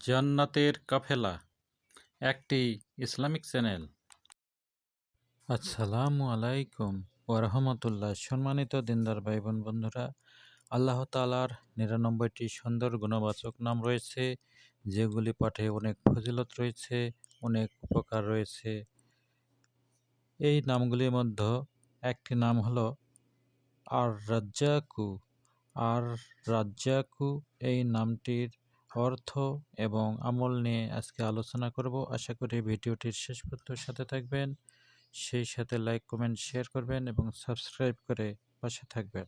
জান্নাতের কাফেলা একটি Islamic channel. আসসালামু আলাইকুম ওরহমতুল্লাহ। সম্মানিত দিনদার ভাই বোন বন্ধুরা, আল্লাহ তাআলার ৯৯টি সুন্দর গুণবাচক নাম রয়েছে, যেগুলি পাঠে অনেক ফজিলত রয়েছে, অনেক উপকার রয়েছে। এই নামগুলির মধ্যে একটি নাম হলো আর রাজ্জাকু। আর রাজ্জাকু এই নামটির অর্থ এবং আমল নিয়ে আজকে আলোচনা করব। আশা করি ভিডিওটির শেষ পর্যন্ত সাথে থাকবেন, সেই সাথে লাইক কমেন্ট শেয়ার করবেন এবং সাবস্ক্রাইব করে পাশে থাকবেন।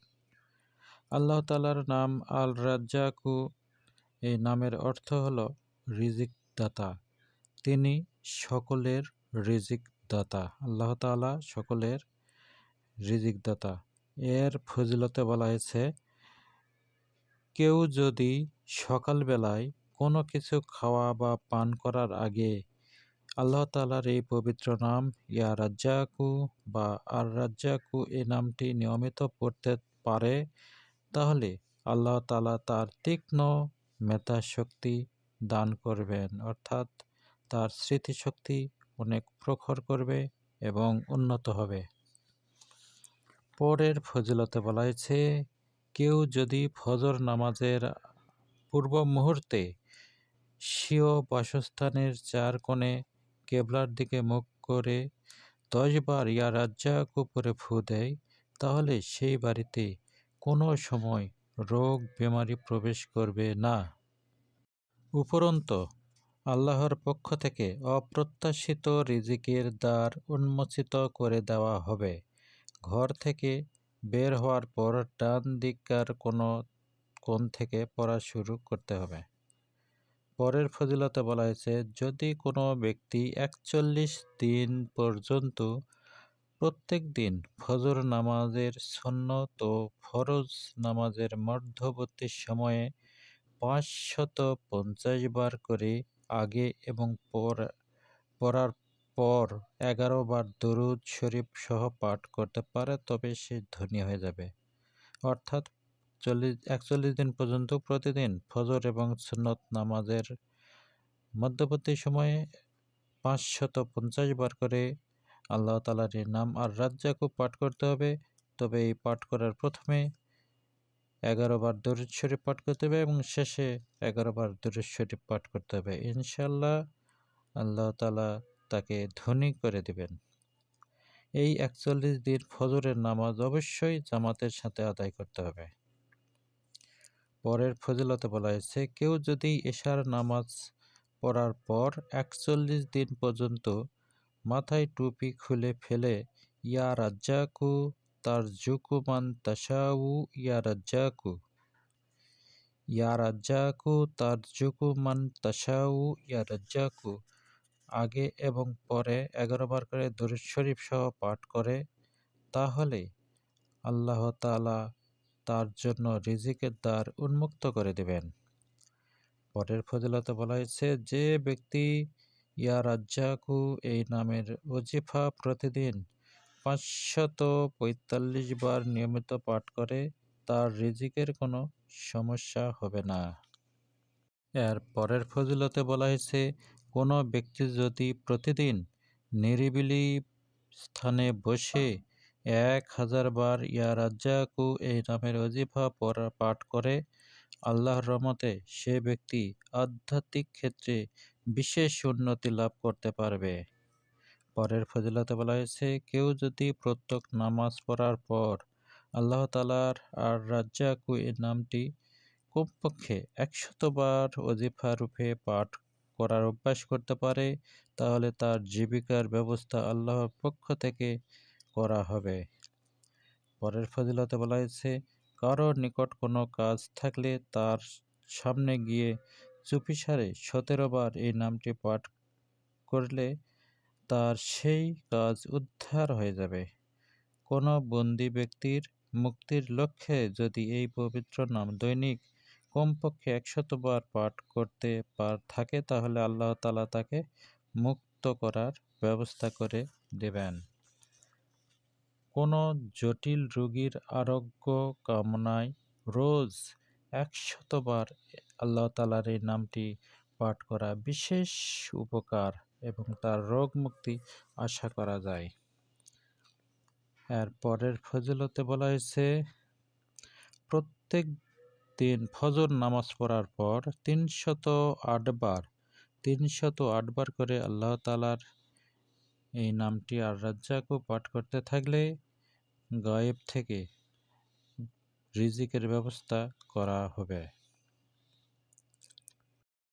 আল্লাহ তাআলার নাম আল রাজ্জাকু, এই নামের অর্থ হলো রিজিক দাতা। তিনি সকলের রিজিক দাতা। আল্লাহ তাআলা সকলের রিজিক দাতা। এর ফজিলতে বলা হয়েছে, কেউ যদি সকালবেলায় কোনো কিছু খাওয়া বা পান করার আগে আল্লাহ তাআলার এই পবিত্র নাম ইয়া রাজ্জাকু বা আর রাজ্জাকু এই নামটি নিয়মিত পড়তে পারে, তাহলে আল্লাহ তাআলা তার তীক্ষ্ণ মেধাশক্তি দান করবেন, অর্থাৎ তার স্মৃতিশক্তি অনেক প্রখর করবে এবং উন্নত হবে। পরের ফজিলতে বলা হয়েছে, কেউ যদি ফজর নামাজের পূর্ব মুহূর্তে স্বীয় বাসস্থানের ৪ কোণে কেবলার দিকে মুখ করে ১০ বার ইয়া রাজ্জাকু পরে ফু দেয়, তাহলে সেই বাড়িতে কোনো সময় রোগ বেমারি প্রবেশ করবে না। উপরন্তু আল্লাহর পক্ষ থেকে অপ্রত্যাশিত রিজিকের দ্বার উন্মোচিত করে দেওয়া হবে। ঘর থেকে বের হওয়ার পর ডান দিককার কোনো কোণ থেকে পড়া শুরু করতে হবে। পরের ফজিলতে বলা হয়েছে, যদি কোনো ব্যক্তি ৪১ দিন পর্যন্ত প্রত্যেক দিন ফজর নামাজের সুন্নত ও ফরজ নামাজের মধ্যবর্তী সময়ে ৫৫০ বার করে আগে এবং পড়ার পর ১১ বার দরুদ শরীফ সহ পাঠ করতে পারে, তবে সে ধনী হয়ে যাবে। অর্থাৎ ৪১ দিন পর্যন্ত প্রতিদিন ফজর এবং সুন্নত নামাজের মধ্যবর্তী সময়ে ৫৫০ বার করে আল্লাহ তাআলার নাম আর রাজ্জাকু পাঠ করতে হবে। তবে এই পাঠ করার প্রথমে ১১ বার দরুদ শরীফ পাঠ করতে হবে এবং শেষে ১১ বার দরুদ শরীফ পাঠ করতে হবে। ইনশাআল্লাহ আল্লাহ তাআলা তাকে ধনী করে দিবেন। এই ৪১ দিন ফজরের নামাজ অবশ্যই জামাতের সাথে আদায় করতে হবে। পরের ফজিলতে বলা হয়েছে, কেউ যদি এশার নামাজ পড়ার পর ৪১ দিন পর্যন্ত মাথায় টুপি খুলে ফেলে ইয়া রাজ্জাকু তারজুকু মান তাশাউ ইয়া রাজ্জাকু ইয়া রাজ্জাকু তারজুকু মান তাশাউ ইয়া রাজ্জাকু আগে এবং পরে ১১ বার করে দরুদ শরীফ সহ পাঠ করে, তাহলে আল্লাহ তাআলা তার জন্য রিজিকের দ্বার উন্মুক্ত করে দেবেন। পরের ফজিলতে বলা হয়েছে, যে ব্যক্তি ইয়া রাজ্জাকু এই নামের ওজিফা প্রতিদিন ৫৪৫ বার নিয়মিত পাঠ করে, তার রিজিকের কোনো সমস্যা হবে না। এর পরের ফজিলতে বলা হয়েছে, কোনো ব্যক্তি যদি প্রতিদিন নিরিবিলি স্থানে বসে ১০০০ বার ইয়া রাজ্জাকু এই নামের ওজিফা পাঠ করে, আল্লাহর রহমতে সে ব্যক্তি আধ্যাত্মিক ক্ষেত্রে বিশেষ উন্নতি লাভ করতে পারবে। পরের ফজিলতে বলা হয়েছে, কেউ যদি প্রত্যেক নামাজ পড়ার পর আল্লাহ তাআলার আর রাজ্জাকু এই নামটি কমপক্ষে ১০০ বার ওজিফা রূপে পাঠ করার অভ্যাস করতে পারে, তাহলে তার জীবিকার ব্যবস্থা আল্লাহর পক্ষ থেকে করা হবে। পরের ফজিলতে বলা হয়েছে, কারো নিকট কোনো কাজ থাকলে তার সামনে গিয়ে চুপিসারে ১৭ বার এই নামটি পাঠ করলে তার সেই কাজ উদ্ধার হয়ে যাবে। কোনো বন্দী ব্যক্তির মুক্তির লক্ষ্যে যদি এই পবিত্র নাম দৈনিক কমপক্ষে ১০০ বার পাঠ করতে থাকে, তাহলে আল্লাহ তাআলা তাকে মুক্ত করার ব্যবস্থা করে দেবেন। কোনো জটিল রোগীর আরোগ্য কামনায় রোজ ১০০ বার আল্লাহ তাআলার এই নামটি পাঠ করা বিশেষ উপকার এবং তার রোগ মুক্তি আশা করা যায়। এর পরের ফজিলতে বলা হয়েছে, প্রত্যেক দিন ফজর নামাজ পড়ার পর ৩০৮ বার করে আল্লাহ তাআলার এই নামটি আর রাজ্জাকও পাঠ করতে থাকলে গায়েব থেকে রিজিকের ব্যবস্থা করা হবে।